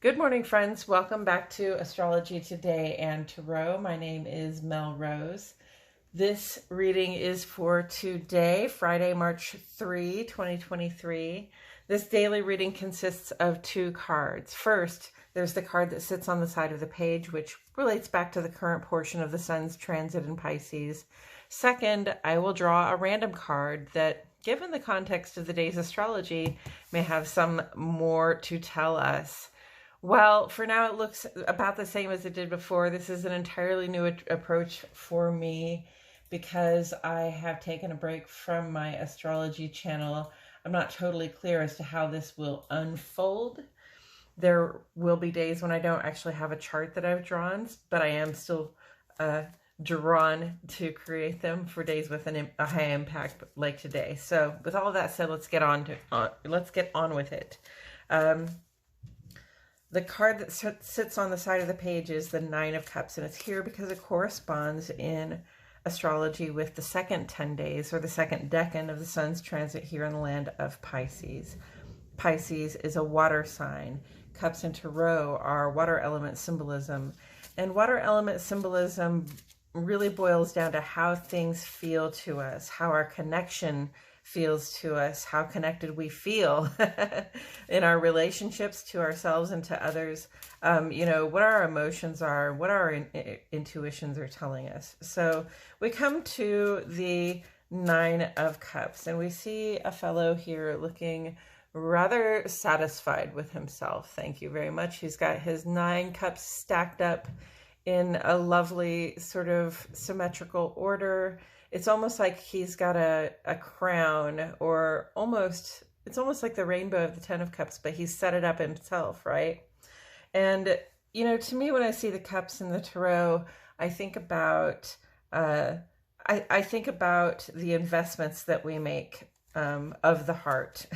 Good morning, friends. Welcome back to Astrology Today and Tarot. My name is Mel Rose. This reading is for today, Friday, March 3, 2023. This daily reading consists of two cards. First, there's the card that sits on the side of the page, which relates back to the current portion of the Sun's transit in Pisces. Second, I will draw a random card that, given the context of the day's astrology, may have some more to tell us. Well, for now, it looks about the same as it did before. This is an entirely new approach for me because I have taken a break from my astrology channel. I'm not totally clear as to how this will unfold. There will be days when I don't actually have a chart that I've drawn, but I am still drawn to create them for days with a high impact like today. So with all of that said, let's get on with it. The card that sits on the side of the page is the Nine of Cups, and it's here because it corresponds in astrology with the second 10 days or the second decan of the Sun's transit here in the land of Pisces. Pisces is a water sign. Cups in Tarot are water element symbolism, and water element symbolism really boils down to how things feel to us, how our connection feels to us, how connected we feel in our relationships to ourselves and to others, what our emotions are, what our intuitions are telling us. So we come to the Nine of Cups, and we see a fellow here looking rather satisfied with himself. Thank you very much. He's got his 9 cups stacked up in a lovely sort of symmetrical order. It's almost like he's got a crown, or it's almost like the rainbow of the 10 of Cups, but he's set it up himself, right? And, to me, when I see the cups in the Tarot, I think about, I think about the investments that we make of the heart,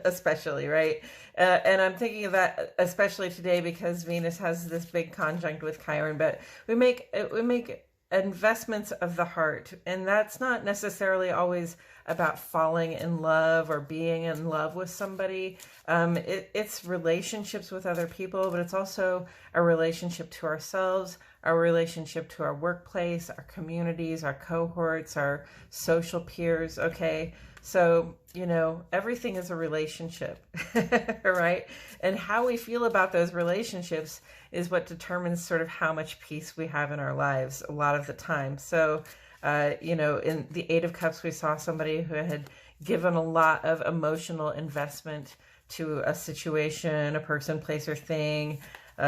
especially, right? And I'm thinking of that especially today because Venus has this big conjunct with Chiron, but we make investments of the heart, and that's not necessarily always about falling in love or being in love with somebody. It's relationships with other people, but it's also a relationship to ourselves, our relationship to our workplace, our communities, our cohorts, our social peers. Okay, so everything is a relationship, right? And how we feel about those relationships is what determines sort of how much peace we have in our lives a lot of the time. So, in the Eight of Cups, we saw somebody who had given a lot of emotional investment to a situation, a person, place, or thing,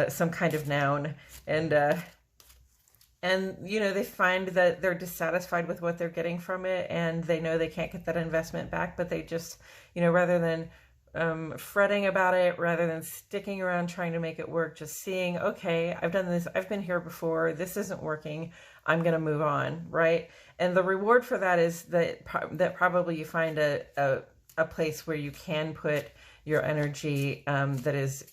some kind of noun. And they find that they're dissatisfied with what they're getting from it, and they know they can't get that investment back, but they just, rather than fretting about it, rather than sticking around trying to make it work, just seeing, okay, I've done this, I've been here before, this isn't working, I'm going to move on, right? And the reward for that is that probably you find a place where you can put your energy that is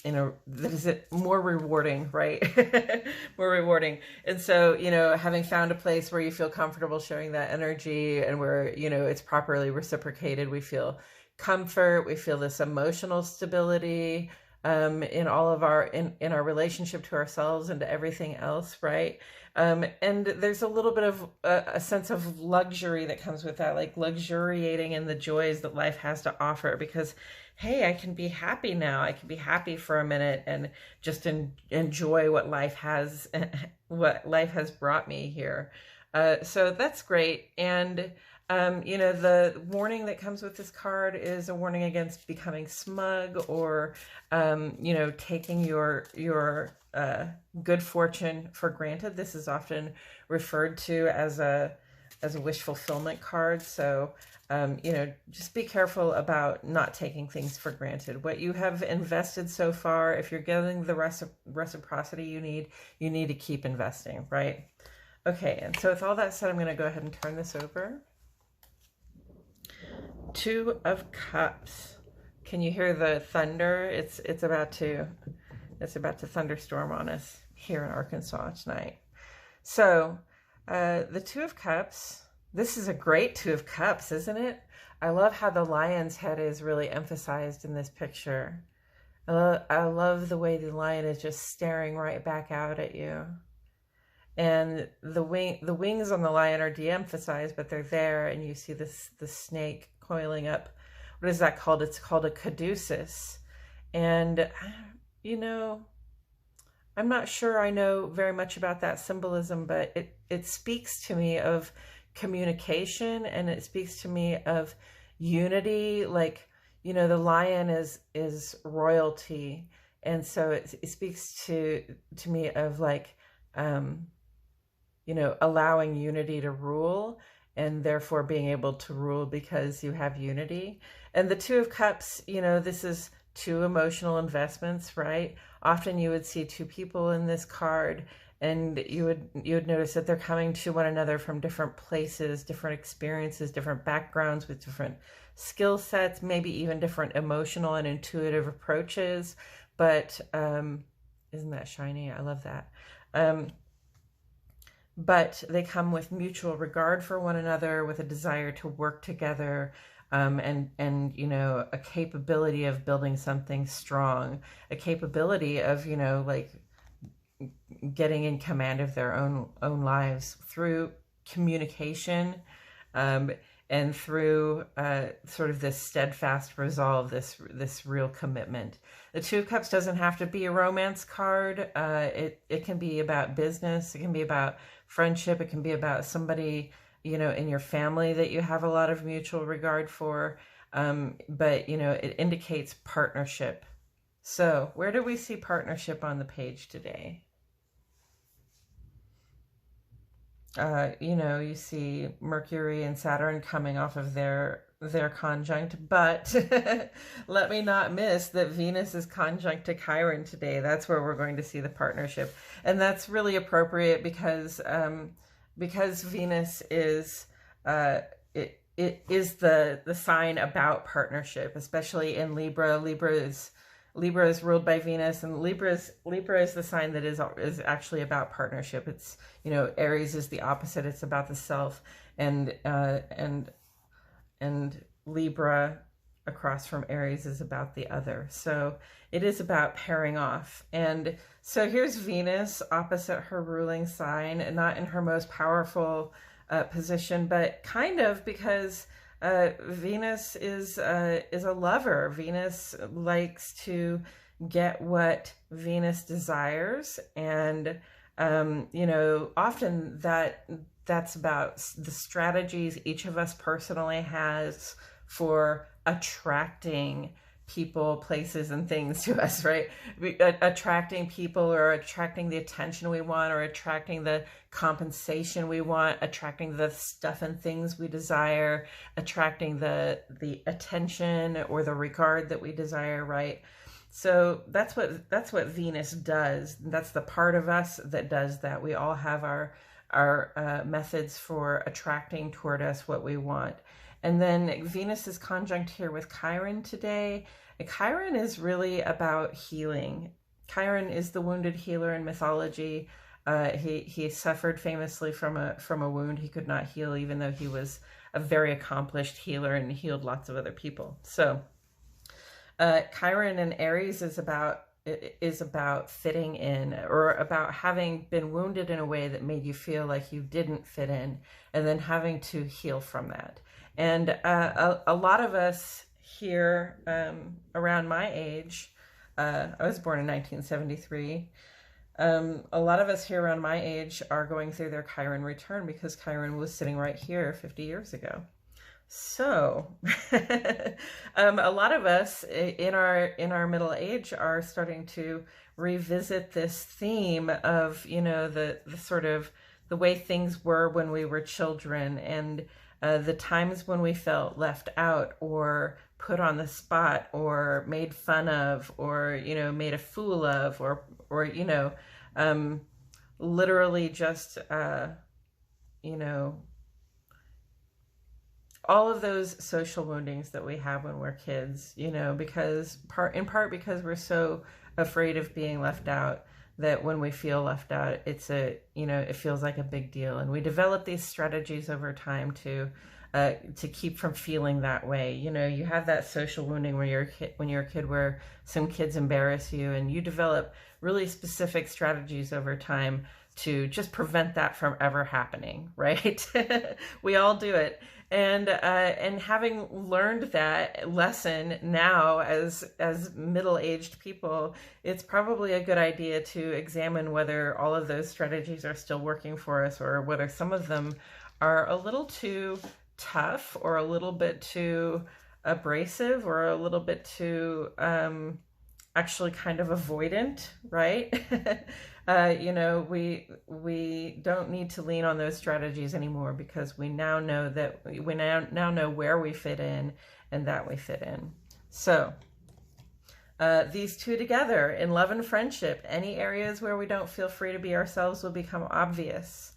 more rewarding, right? More rewarding. And so, having found a place where you feel comfortable showing that energy and where, it's properly reciprocated, we feel comfort, we feel this emotional stability in all of our in our relationship to ourselves and to everything else, right? And there's a little bit of a sense of luxury that comes with that, like luxuriating in the joys that life has to offer, because hey, I can be happy now. I can be happy for a minute and just enjoy what life has brought me here. So that's great. And the warning that comes with this card is a warning against becoming smug or, taking your good fortune for granted. This is often referred to as a wish fulfillment card. So, just be careful about not taking things for granted. What you have invested so far, if you're getting the reciprocity you need to keep investing, right? Okay, and so with all that said, I'm going to go ahead and turn this over. Two of Cups. Can you hear the thunder? It's about to thunderstorm on us here in Arkansas tonight. So the Two of Cups. This is a great Two of Cups, isn't it? I love how the lion's head is really emphasized in this picture. I love the way the lion is just staring right back out at you. And the wings on the lion are de-emphasized, but they're there, and you see the snake coiling up. What is that called? It's called a caduceus. And, you know, I'm not sure I know very much about that symbolism, but it speaks to me of communication, and it speaks to me of unity. Like, you know, the lion is royalty, and so it speaks to me of like, you know, allowing unity to rule, and therefore being able to rule because you have unity. And the Two of Cups, you know, this is two emotional investments, right? Often you would see two people in this card, and you would notice that they're coming to one another from different places, different experiences, different backgrounds with different skill sets, maybe even different emotional and intuitive approaches. But isn't that shiny? I love that. But they come with mutual regard for one another, with a desire to work together, and you know, a capability of building something strong, a capability of, you know, like getting in command of their own lives through communication, and through sort of this steadfast resolve, this real commitment. The Two of Cups doesn't have to be a romance card. It can be about business. It can be about friendship. It can be about somebody, you know, in your family that you have a lot of mutual regard for. But, you know, it indicates partnership. So where do we see partnership on the page today? You know, you see Mercury and Saturn coming off of their conjunct, but let me not miss that Venus is conjunct to Chiron today. That's where we're going to see the partnership. And that's really appropriate because Venus is it is the sign about partnership, especially in Libra. Libra is ruled by Venus, and Libra is the sign that is actually about partnership. It's, you know, Aries is the opposite. It's about the self, and Libra across from Aries is about the other. So it is about pairing off. And so here's Venus opposite her ruling sign, and not in her most powerful position, but kind of, because Venus is a lover. Venus likes to get what Venus desires, and you know, often that's about the strategies each of us personally has for attracting people, places, and things to us, right? Attracting people, or attracting the attention we want, or attracting the compensation we want, attracting the stuff and things we desire, attracting the attention or the regard that we desire, right? So that's what Venus does. That's the part of us that does that. We all have our methods for attracting toward us what we want. And then Venus is conjunct here with Chiron today. And Chiron is really about healing. Chiron is the wounded healer in mythology. He suffered famously from a wound he could not heal, even though he was a very accomplished healer and healed lots of other people. So Chiron in Aries is about fitting in, or about having been wounded in a way that made you feel like you didn't fit in, and then having to heal from that. And a lot of us here around my age, I was born in 1973, a lot of us here around my age are going through their Chiron return, because Chiron was sitting right here 50 years ago. So a lot of us in our middle age are starting to revisit this theme of, you know, the sort of the way things were when we were children, and the times when we felt left out, or put on the spot, or made fun of, or, you know, made a fool of, or you know, literally just you know, all of those social woundings that we have when we're kids, you know, in part because we're so afraid of being left out, that when we feel left out, it feels like a big deal. And we develop these strategies over time to to keep from feeling that way. You know, you have that social wounding when you're a kid where some kids embarrass you, and you develop really specific strategies over time to just prevent that from ever happening, right? We all do it. And having learned that lesson now as middle-aged people, it's probably a good idea to examine whether all of those strategies are still working for us, or whether some of them are a little too tough, or a little bit too abrasive, or a little bit too actually kind of avoidant, right? You know, we don't need to lean on those strategies anymore, because we now know that we now know where we fit in, and that we fit in. So these two together in love and friendship, any areas where we don't feel free to be ourselves will become obvious.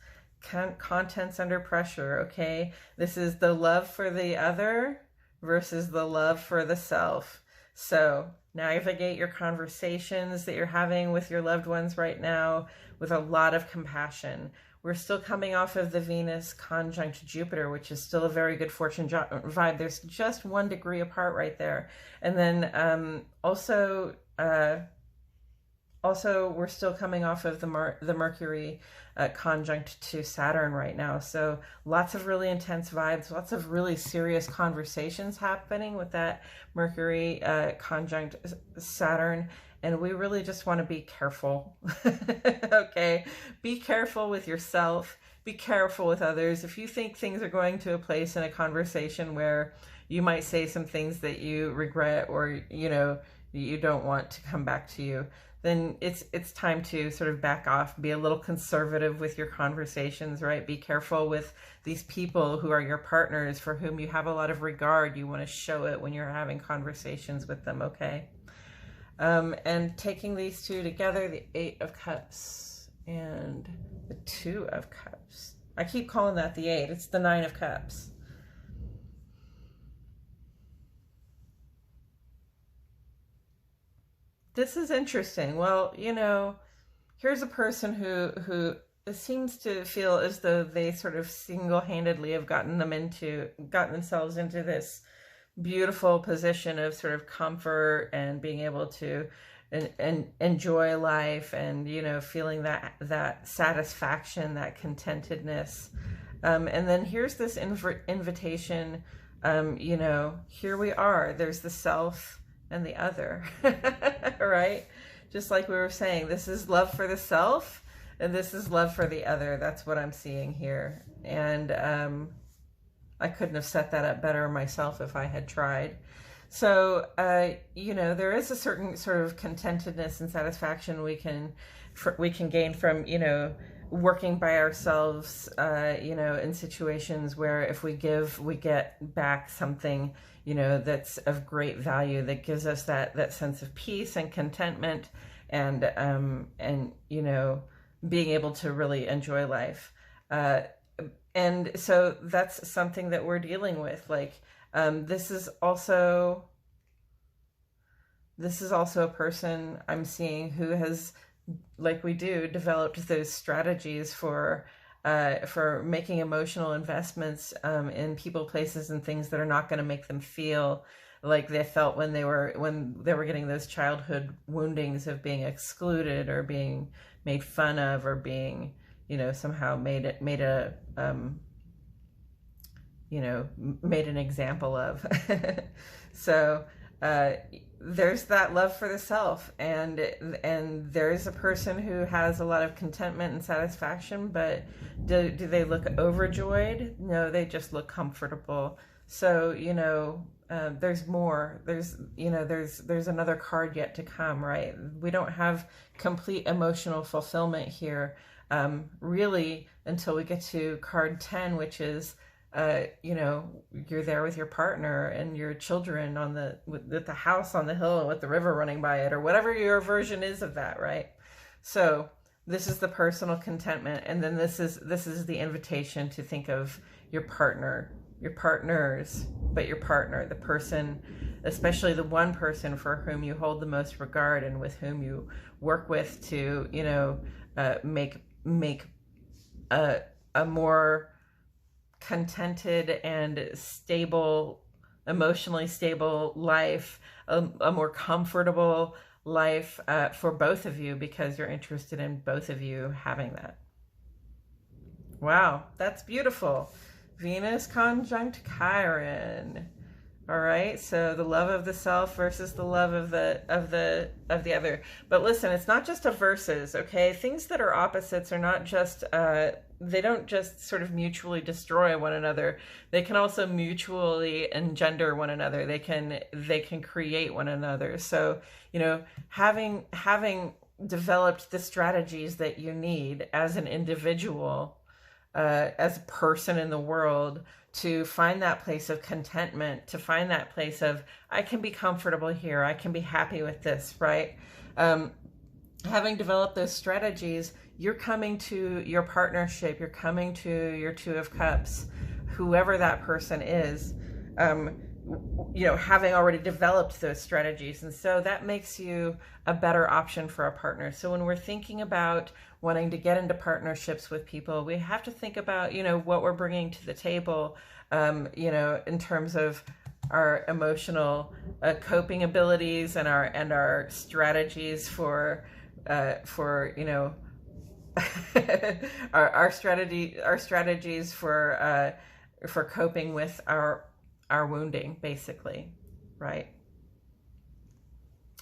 Contents under pressure. Okay, this is the love for the other versus the love for the self. So navigate your conversations that you're having with your loved ones right now with a lot of compassion. We're still coming off of the Venus conjunct Jupiter, which is still a very good fortune vibe. There's just 1 degree apart right there. And then also we're still coming off of the Mercury conjunct to Saturn right now. So lots of really intense vibes, lots of really serious conversations happening with that Mercury conjunct Saturn. And we really just want to be careful. Okay, be careful with yourself, be careful with others. If you think things are going to a place in a conversation where you might say some things that you regret, or you know, you don't want to come back to you, then it's time to sort of back off, be a little conservative with your conversations, right? Be careful with these people who are your partners, for whom you have a lot of regard. You want to show it when you're having conversations with them, okay? And taking these two together, the 8 of Cups and the 2 of Cups. I keep calling that the 8. It's the 9 of Cups. This is interesting. Well, you know, here's a person who seems to feel as though they sort of single-handedly have gotten themselves into this beautiful position of sort of comfort and being able to and enjoy life, and you know, feeling that satisfaction, that contentedness. And then here's this invitation. You know, here we are. There's the self and the other, right? Just like we were saying, this is love for the self, and this is love for the other. That's what I'm seeing here. And I couldn't have set that up better myself if I had tried. So, you know, there is a certain sort of contentedness and satisfaction we can gain from, you know, working by ourselves, you know, in situations where if we give, we get back something, you know, that's of great value, that gives us that sense of peace and contentment, and you know, being able to really enjoy life. And so that's something that we're dealing with. Like, this is also a person I'm seeing who has, like we do, developed those strategies for making emotional investments in people, places, and things that are not going to make them feel like they felt when they were getting those childhood woundings of being excluded, or being made fun of, or being, you know, somehow made an example of. So there's that love for the self, and there's a person who has a lot of contentment and satisfaction, but do they look overjoyed? No, they just look comfortable. So, you know, there's more. There's another card yet to come, right? We don't have complete emotional fulfillment here, really, until we get to card 10, which is, you know, you're there with your partner and your children with the house on the hill with the river running by it, or whatever your version is of that, right? So this is the personal contentment, and then this is the invitation to think of your partner, your partners, but your partner, the person, especially the one person for whom you hold the most regard and with whom you work with to, you know, make a more contented and stable, emotionally stable life, a more comfortable life for both of you, because you're interested in both of you having that. Wow, that's beautiful. Venus conjunct Chiron. All right, so the love of the self versus the love of the other. But listen, it's not just a versus, okay? Things that are opposites are not just they don't just sort of mutually destroy one another. They can also mutually engender one another. They can create one another. So, you know, having developed the strategies that you need as an individual, as a person in the world, to find that place of contentment, to find that place of, I can be comfortable here, I can be happy with this, right? Having developed those strategies, you're coming to your partnership, you're coming to your Two of Cups, whoever that person is, you know, having already developed those strategies. And so that makes you a better option for a partner. So when we're thinking about wanting to get into partnerships with people, we have to think about, you know, what we're bringing to the table, you know, in terms of our emotional coping abilities and our strategies for you know, our strategies for coping with our wounding, basically, right?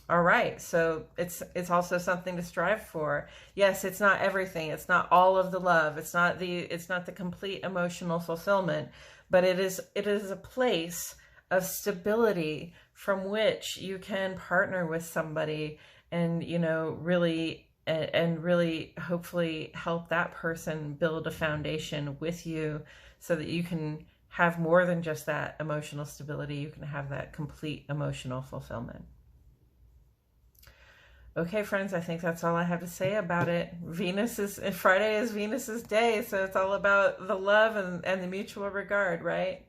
All right, so it's also something to strive for. Yes, it's not everything. It's not all of the love. It's not the complete emotional fulfillment, but it is a place of stability from which you can partner with somebody and, you know, really hopefully help that person build a foundation with you so that you can have more than just that emotional stability. You can have that complete emotional fulfillment. Okay, friends, I think that's all I have to say about it. Friday is Venus's day, so it's all about the love and the mutual regard, right?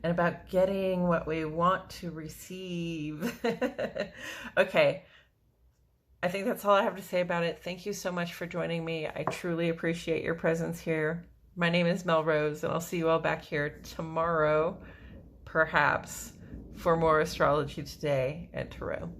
And about getting what we want to receive. Okay, I think that's all I have to say about it. Thank you so much for joining me. I truly appreciate your presence here. My name is Mel Rose, and I'll see you all back here tomorrow, perhaps, for more Astrology Today and Tarot.